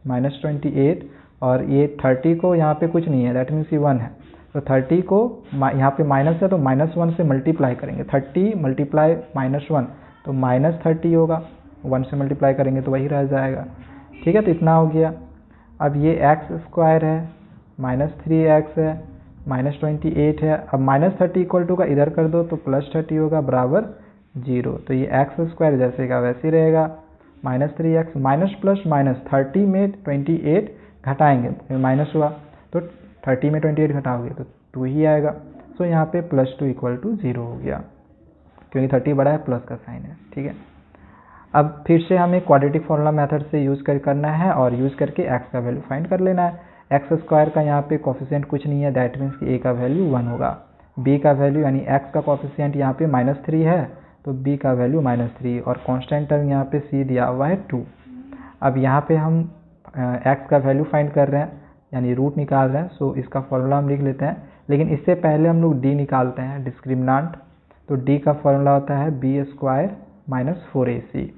minus 28, और ये 30 को यहाँ पे कुछ नहीं है, दैट मीन्स ये 1 है, तो 30 को यहाँ पे माइनस है तो -1 से मल्टीप्लाई करेंगे, 30 मल्टीप्लाई -1 तो -30 होगा, 1 से मल्टीप्लाई करेंगे तो वही रह जाएगा, ठीक है। तो इतना हो गया। अब ये एक्स स्क्वायर है, -3x है, -28 है, अब -30 इक्वल टू का इधर कर दो तो +30 होगा बराबर 0। तो ये एक्स स्क्वायर जैसे का वैसे ही रहेगा, -3x माइनस प्लस माइनस, 30 में 28 घटाएंगे, माइनस हुआ तो 30 में 28 घटाओगे तो 2 ही आएगा। सो यहाँ पे +2 इक्वल टू 0 हो गया, क्योंकि 30 बड़ा है, प्लस का साइन है, ठीक है। अब फिर से हमें क्वाड्रेटिक फॉर्मूला मेथड से यूज़ करना है और यूज़ करके x का वैल्यू फाइंड कर लेना है। एक्स स्क्वायर का यहाँ पे कोफिशिएंट कुछ नहीं है, दैट मीन्स कि a का वैल्यू 1 होगा, b का वैल्यू यानी x का कोफिशिएंट यहाँ पे -3 है तो b का वैल्यू -3, और कांस्टेंट टर्म यहाँ पे c दिया हुआ है 2। अब यहाँ पे हम x का वैल्यू फाइंड कर रहे हैं यानी रूट निकाल रहे हैं, सो इसका फॉर्मूला हम लिख लेते हैं, लेकिन इससे पहले हम लोग d निकालते हैं, डिस्क्रिमिनांट। तो d का फॉर्मूला होता है b² माइनस 4ac।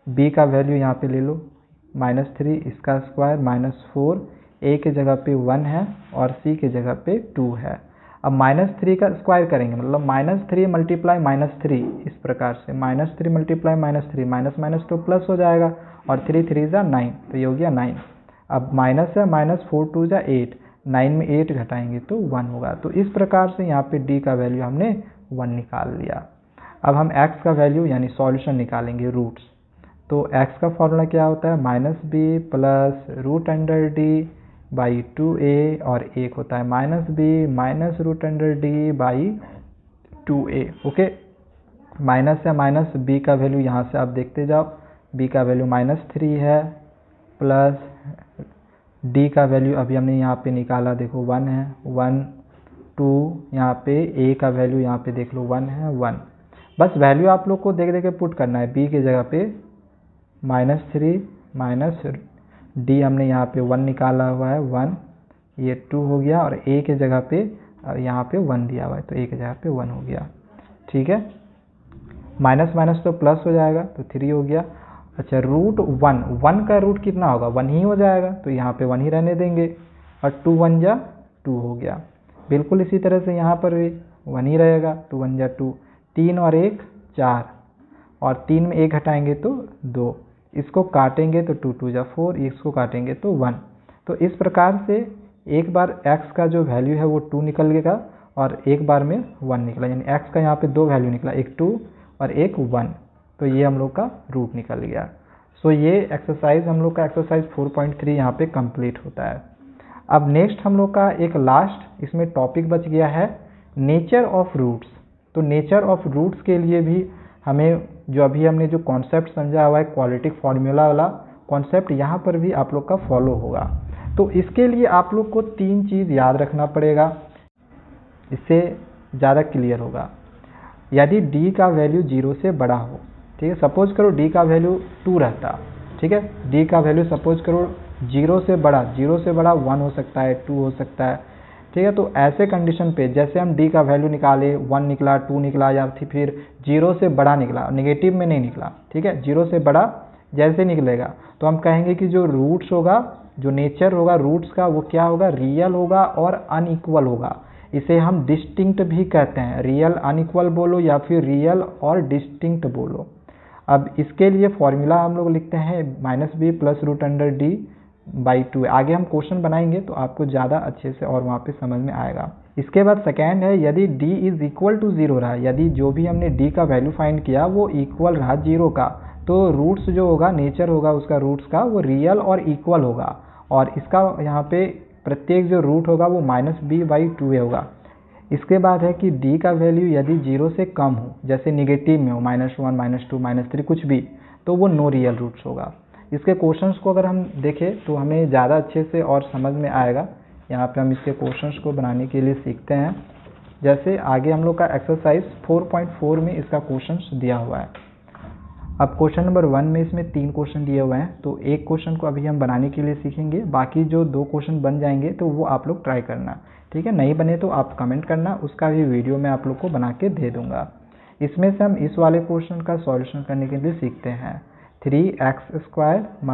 b का वैल्यू यहाँ पे ले लो -3, इसका स्क्वायर -4, a के जगह पे 1 है और c के जगह पे 2 है। अब -3 का स्क्वायर करेंगे, मतलब -3 मल्टीप्लाई -3, इस प्रकार से -3 मल्टीप्लाई -3, माइनस माइनस तो प्लस हो जाएगा, और 3 3 जा 9, तो ये हो गया 9। अब माइनस है, -4 2 जा 8, 9 में 8 घटाएंगे तो 1 होगा। तो इस प्रकार से यहाँ पे d का वैल्यू हमने 1 निकाल लिया। अब हम x का वैल्यू यानी सॉल्यूशन निकालेंगे, रूट्स। तो x का फॉर्मूला क्या होता है, -b प्लस √d/2a, और एक होता है -b minus √d/2a। Okay, minus है, माइनस b का वैल्यू यहाँ से आप देखते जाओ, b का वैल्यू -3 है, प्लस d का वैल्यू अभी हमने यहाँ पे निकाला, देखो 1 है, 1 2, यहाँ पे a का वैल्यू यहाँ पे देख लो 1 है, 1। बस वैल्यू आप लोग को देख देख के पुट करना है, b के जगह पे -3 माइनस d हमने यहाँ पे 1 निकाला हुआ है, 1, ये 2 हो गया, और a के जगह पे यहाँ पे 1 दिया हुआ है तो a के जगह पे 1 हो गया, ठीक है। माइनस माइनस तो प्लस हो जाएगा तो 3 हो गया। अच्छा, √1 का रूट कितना होगा, 1 ही हो जाएगा, तो यहाँ पे 1 ही रहने देंगे, और 2 1 जा 2 हो गया। बिल्कुल इसी तरह से यहाँ पर भी 1 ही रहेगा, 2 1 जा 2, 3 और 1 4, और 3 में 1 घटाएंगे तो 2, इसको काटेंगे तो 2 2 जा 4, इसको काटेंगे तो 1। तो इस प्रकार से एक बार x का जो वैल्यू है वो 2 निकल गया और एक बार में 1 निकला, यानी x का यहाँ पे 2 वैल्यू निकला, एक 2 और एक 1, तो ये हम लोग का रूट निकल गया। सो ये एक्सरसाइज हम लोग का एक्सरसाइज 4.3 यहाँ पे कंप्लीट होता है। अब नेक्स्ट हम लोग का एक लास्ट इसमें टॉपिक बच गया है, नेचर ऑफ रूट्स। तो नेचर ऑफ रूट्स के लिए भी हमें जो अभी हमने जो कॉन्सेप्ट समझा हुआ है क्वाड्रेटिक फॉर्मूला वाला कॉन्सेप्ट, यहाँ पर भी आप लोग का फॉलो होगा। तो इसके लिए आप लोग को 3 चीज़ याद रखना पड़ेगा, इससे ज़्यादा क्लियर होगा। यदि d का वैल्यू 0 से बड़ा हो, ठीक है, सपोज करो d का वैल्यू 2 रहता, ठीक है, d का वैल्यू सपोज करो 0 से बड़ा 1 हो सकता है, 2 हो सकता है, ठीक है। तो ऐसे कंडीशन पे जैसे हम d का वैल्यू निकाले, 1 निकला, 2 निकला, या फिर 0 से बड़ा निकला, नेगेटिव में नहीं निकला, ठीक है, 0 से बड़ा जैसे निकलेगा तो हम कहेंगे कि जो रूट्स होगा, जो नेचर होगा रूट्स का, वो क्या होगा, रियल होगा और अनइक्वल होगा। इसे हम डिस्टिंक्ट भी कहते हैं, रियल अनइक्वल बोलो या फिर रियल और डिस्टिंक्ट बोलो। अब इसके लिए फॉर्मूला हम लोग लिखते हैं -b प्लस √d/2। आगे हम क्वेश्चन बनाएंगे तो आपको ज़्यादा अच्छे से और वहाँ पे समझ में आएगा। इसके बाद सेकेंड है, यदि d इज इक्वल टू 0 रहा, यदि जो भी हमने d का वैल्यू फाइंड किया वो इक्वल रहा 0 का, तो रूट्स जो होगा, नेचर होगा उसका रूट्स का, वो रियल और इक्वल होगा। और इसका यहाँ पे प्रत्येक जो रूट होगा वो -b/2a होगा। इसके बाद है कि d का वैल्यू यदि 0 से कम हो, जैसे निगेटिव में हो, -1, -2, -3 कुछ भी, तो वो नो रियल रूट्स होगा। इसके क्वेश्चंस को अगर हम देखें तो हमें ज़्यादा अच्छे से और समझ में आएगा। यहाँ पे हम इसके क्वेश्चंस को बनाने के लिए सीखते हैं। जैसे आगे हम लोग का एक्सरसाइज 4.4 में इसका क्वेश्चंस दिया हुआ है। अब क्वेश्चन नंबर 1 में इसमें 3 क्वेश्चन दिए हुए हैं, तो एक क्वेश्चन को अभी हम बनाने के लिए सीखेंगे। बाकी जो 2 क्वेश्चन बन जाएंगे तो वो आप लोग ट्राई करना, ठीक है। नहीं बने तो आप कमेंट करना, उसका भी वीडियो मैं आप लोग को बना के दे दूंगा। इसमें से हम इस वाले क्वेश्चन का सॉल्यूशन करने के लिए सीखते हैं। 3x² -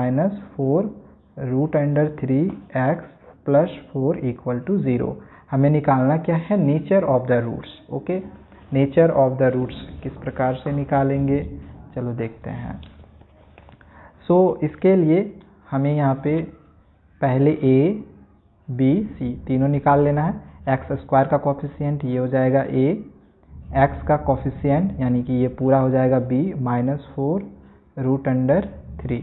4√3x + 4 = 0। हमें निकालना क्या है? Nature of the roots. Okay, nature of the roots किस प्रकार से निकालेंगे, चलो देखते हैं। इसके लिए हमें यहाँ पे पहले a, b, c तीनों निकाल लेना है। x² का कॉफिशिएंट ये हो जाएगा a, x का कॉफिशिएंट यानी कि ये पूरा हो जाएगा b -4√3,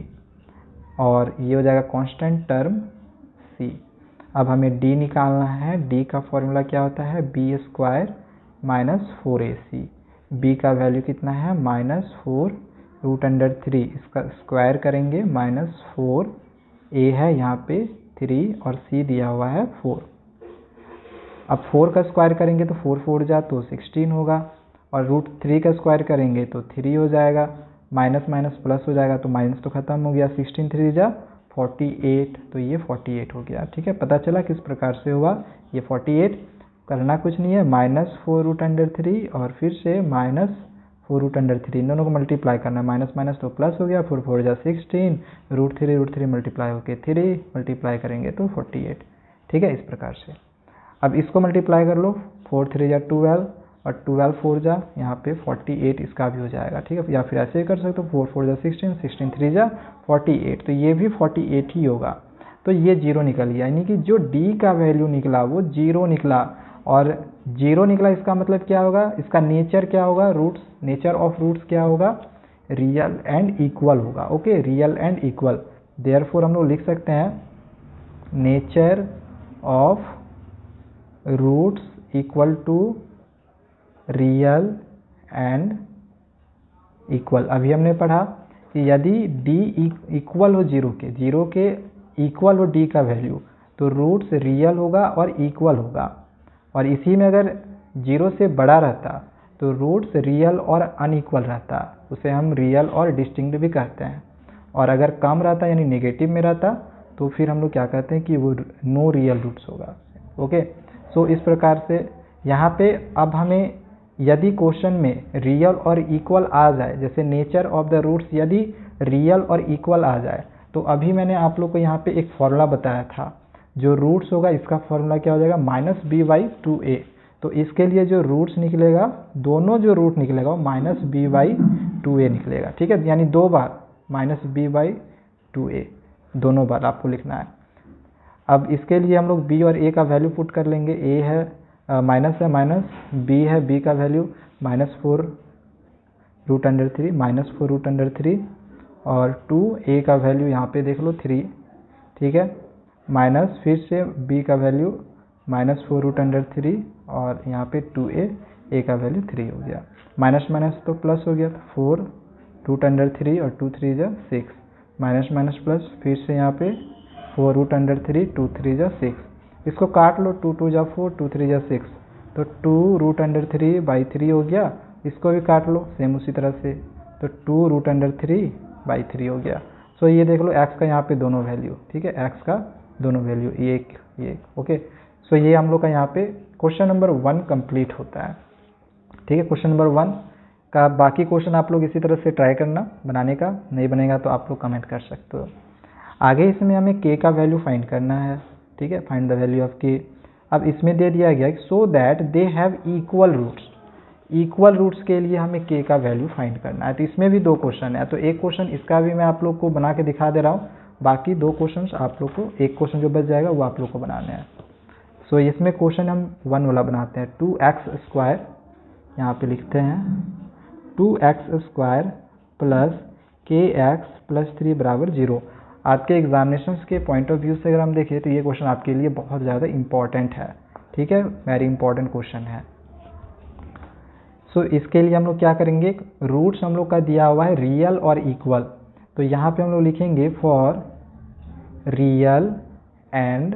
और ये हो जाएगा कांस्टेंट टर्म c। अब हमें d निकालना है। d का फॉर्मूला क्या होता है? b² - 4ac। b का वैल्यू कितना है? -4√3, इसका स्क्वायर करेंगे -4, a है यहाँ पे 3 और c दिया हुआ है 4। अब 4 का स्क्वायर करेंगे तो 4 4 जा तो 16 होगा, और √3 का स्क्वायर करेंगे तो 3 हो जाएगा, माइनस माइनस प्लस हो जाएगा तो माइनस तो खत्म हो गया, 16 3 जा 48, तो ये 48 हो गया। ठीक है, पता चला किस प्रकार से हुआ ये 48। करना कुछ नहीं है, -4√3 और फिर से -4√3, इन दोनों को मल्टीप्लाई करना है, माइनस माइनस तो प्लस हो गया, 4 4 जा 16, √3 मल्टीप्लाई होके 3 मल्टीप्लाई करेंगे तो 48। ठीक है, इस प्रकार से। अब इसको मल्टीप्लाई कर लो, 4 3 जा 12 और 12 4 जा यहाँ पे 48, इसका भी हो जाएगा। ठीक है, या फिर ऐसे ही कर सकते हो, 4 4 जा 16, 16 3 जा 48, तो ये भी 48 ही होगा। तो ये 0 निकल गया, यानी कि जो d का वैल्यू निकला वो 0 निकला, और 0 निकला इसका मतलब क्या होगा? इसका नेचर क्या होगा? रूट्स, नेचर ऑफ रूट्स क्या होगा? रियल एंड इक्वल होगा। Okay, real and equal. Therefore हम लोग लिख सकते हैं nature of roots equal to real and equal. अभी हमने पढ़ा कि यदि d इक्वल हो 0 के इक्वल हो d का वैल्यू, तो रूट्स रियल होगा और इक्वल होगा। और इसी में अगर 0 से बड़ा रहता तो रूट्स रियल और अनइक्वल रहता, उसे हम रियल और डिस्टिंक्ट भी कहते हैं। और अगर कम रहता यानी नेगेटिव में रहता तो फिर हम लोग क्या कहते हैं कि वो नो रियल रूट्स होगा। ओके, सो इस प्रकार से यहाँ पे अब हमें यदि क्वेश्चन में रियल और इक्वल आ जाए, जैसे नेचर ऑफ द रूट्स यदि रियल और इक्वल आ जाए, तो अभी मैंने आप लोग को यहाँ पे एक फॉर्मूला बताया था, जो रूट्स होगा इसका फॉर्मूला क्या हो जाएगा? -b/2a। तो इसके लिए जो रूट्स निकलेगा, दोनों जो रूट निकलेगा वो -b/2a निकलेगा। ठीक है, यानी 2 बार -b/2a, दोनों बार आपको लिखना है। अब इसके लिए हम लोग b और a का वैल्यू पुट कर लेंगे। a है माइनस है माइनस, b है, b का वैल्यू -4√3 और 2 a का वैल्यू यहाँ पे देख लो 3। ठीक है, माइनस फिर से b का वैल्यू -4√3 और यहाँ पे 2a का वैल्यू 3 हो गया, माइनस माइनस तो प्लस हो गया, 4√3 और 2 3 जा 6, माइनस माइनस प्लस, फिर से यहाँ पे 4√3 2 3 जा 6, इसको काट लो, 2 2 जा 4 2 3 जा 6, तो 2√3/3 हो गया। इसको भी काट लो सेम उसी तरह से, तो 2√3/3 हो गया। सो ये देख लो x का यहाँ पे दोनों वैल्यू, ठीक है, x का दोनों वैल्यू ये ओके। सो ये हम लोग का यहाँ पे क्वेश्चन नंबर 1 कंप्लीट होता है। ठीक है, क्वेश्चन नंबर 1 का बाकी क्वेश्चन आप लोग इसी तरह से ट्राई करना बनाने का, नहीं बनेगा तो आप लोग कमेंट कर सकते हो। आगे इसमें हमें k का वैल्यू फाइंड करना है। ठीक है, find the value of k। अब इसमें दे दिया गया so that they have equal roots. Equal roots के लिए हमें k का वैल्यू फाइंड करना है। तो इसमें भी 2 क्वेश्चन है, तो एक क्वेश्चन इसका भी मैं आप लोग को बना के दिखा दे रहा हूँ, बाकी 2 क्वेश्चन आप लोग को, एक क्वेश्चन जो बच जाएगा वो आप लोग को बनाने हैं। सो इसमें क्वेश्चन हम 1 वाला बनाते हैं। 2x² यहाँ पे लिखते हैं 2x² + kx+3 बराबर 0। आपके एग्जामिनेशंस के पॉइंट ऑफ व्यू से अगर हम देखें तो ये क्वेश्चन आपके लिए बहुत ज़्यादा इंपॉर्टेंट है, ठीक है, वेरी इंपॉर्टेंट क्वेश्चन है। सो इसके लिए हम लोग क्या करेंगे, रूट्स हम लोग का दिया हुआ है रियल और इक्वल, तो यहाँ पे हम लोग लिखेंगे for real and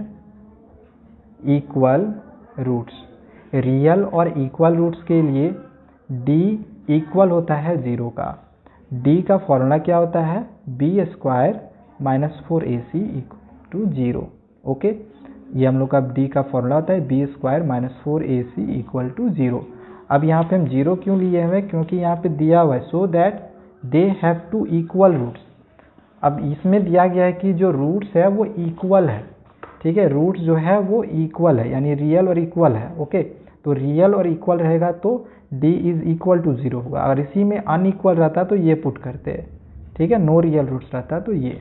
equal roots. Real और इक्वल रूट्स के लिए d इक्वल होता है 0 का। d का फॉर्मूला क्या होता है, b² - 4ac = 0। ओके, ये हम लोग का d का फॉर्मूला होता है b² - 4ac = 0। अब यहाँ पे हम 0 क्यों लिए हुए, क्योंकि यहाँ पे दिया हुआ है so that they have two equal roots. अब इसमें दिया गया है कि जो रूट्स है वो इक्वल है, ठीक है, रूट्स जो है वो इक्वल है, यानी रियल और इक्वल है। ओके, तो रियल और इक्वल रहेगा तो d = 0 होगा। अगर इसी में अनइक्वल रहता तो ये पुट करते हैं, ठीक है, नो रियल रूट्स रहता तो ये,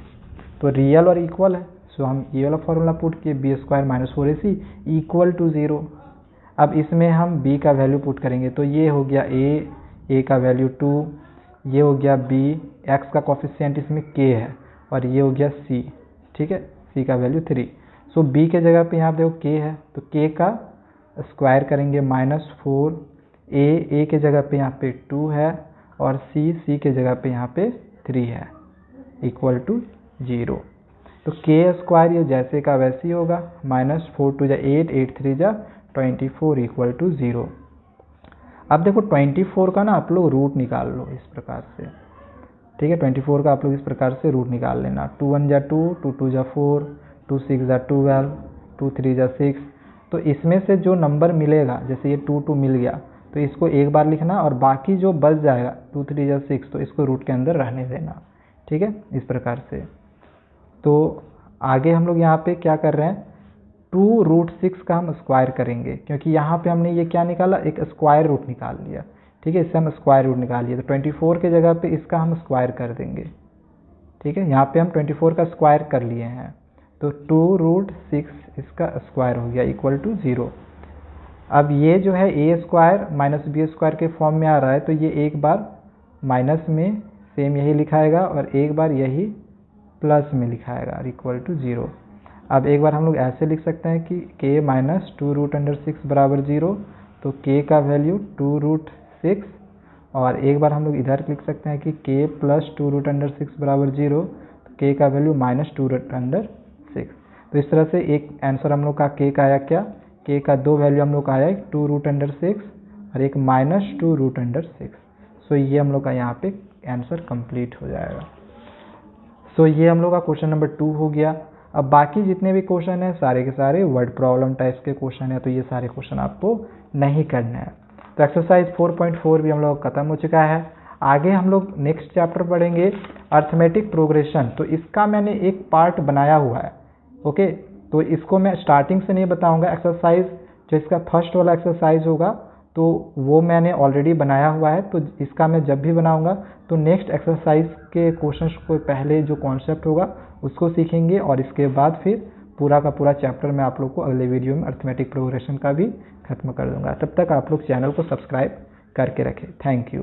तो रियल और इक्वल है, सो हम ये वाला फॉर्मूला पुट किए b² - 4ac = 0। अब इसमें हम b का वैल्यू पुट करेंगे तो ये हो गया a का वैल्यू 2, ये हो गया b, x का कोफिशिएंट इसमें k है, और ये हो गया c, ठीक है, c का वैल्यू 3। सो b के जगह पे यहाँ देखो k है तो k का स्क्वायर करेंगे -4, a के जगह पे यहाँ पे 2 है, और c के जगह पे यहाँ पे 3 है, = 0। तो k² ये जैसे का वैसे ही होगा, -4 × 2 = 8, 8 × 3 = 24 = 0। अब देखो 24 का ना आप लोग रूट निकाल लो इस प्रकार से, ठीक है, 24 का आप लोग इस प्रकार से रूट निकाल लेना। 2 × 1 = 2, 2 × 2 = 4, 2 × 6 = 12, 2 × 3 = 6। तो इसमें से जो नंबर मिलेगा, जैसे ये 2 2 मिल गया तो इसको एक बार लिखना, और बाकी जो बच जाएगा 2 3 × 6 तो इसको रूट के अंदर रहने देना, ठीक है, इस प्रकार से। तो आगे हम लोग यहाँ पे क्या कर रहे हैं, 2√6 का हम स्क्वायर करेंगे, क्योंकि यहाँ पे हमने ये क्या निकाला, एक स्क्वायर रूट निकाल लिया, ठीक है, इससे हम स्क्वायर रूट निकाल लिया। तो 24 के जगह पे इसका हम स्क्वायर कर देंगे, ठीक है, यहाँ पे हम 24 का स्क्वायर कर लिए हैं, तो 2√6 इसका स्क्वायर हो गया = 0। अब ये जो है a² - b² के फॉर्म में आ रहा है, तो ये एक बार माइनस में सेम यही लिखाएगा और एक बार यही प्लस में लिखाएगा, = 0। अब एक बार हम लोग ऐसे लिख सकते हैं कि k - 2√6 बराबर 0, तो k का वैल्यू 2√6, और एक बार हम लोग इधर लिख सकते हैं कि k + 2√6 बराबर 0, तो k का वैल्यू -2√6। तो इस तरह से एक आंसर हम लोग का k का आया, क्या, k का दो वैल्यू हम लोग का आया, एक 2√6 और एक -2√6। सो ये हम लोग का यहाँ पे आंसर कंप्लीट हो जाएगा। सो ये हम लोग का क्वेश्चन नंबर 2 हो गया। अब बाकी जितने भी क्वेश्चन हैं सारे के सारे वर्ड प्रॉब्लम टाइप्स के क्वेश्चन हैं, तो ये सारे क्वेश्चन आपको नहीं करने हैं। तो एक्सरसाइज 4.4 भी हम लोग खत्म हो चुका है। आगे हम लोग नेक्स्ट चैप्टर पढ़ेंगे अर्थमेटिक प्रोग्रेशन। तो इसका मैंने एक पार्ट बनाया हुआ है, ओके, तो इसको मैं स्टार्टिंग से नहीं बताऊंगा। एक्सरसाइज जो इसका फर्स्ट वाला एक्सरसाइज होगा तो वो मैंने ऑलरेडी बनाया हुआ है, तो इसका मैं जब भी बनाऊंगा तो नेक्स्ट एक्सरसाइज के क्वेश्चंस को पहले जो कॉन्सेप्ट होगा उसको सीखेंगे, और इसके बाद फिर पूरा का पूरा चैप्टर मैं आप लोग को अगले वीडियो में अर्थमेटिक प्रोग्रेशन का भी खत्म कर दूंगा। तब तक आप लोग चैनल को सब्सक्राइब करके रखें। Thank you.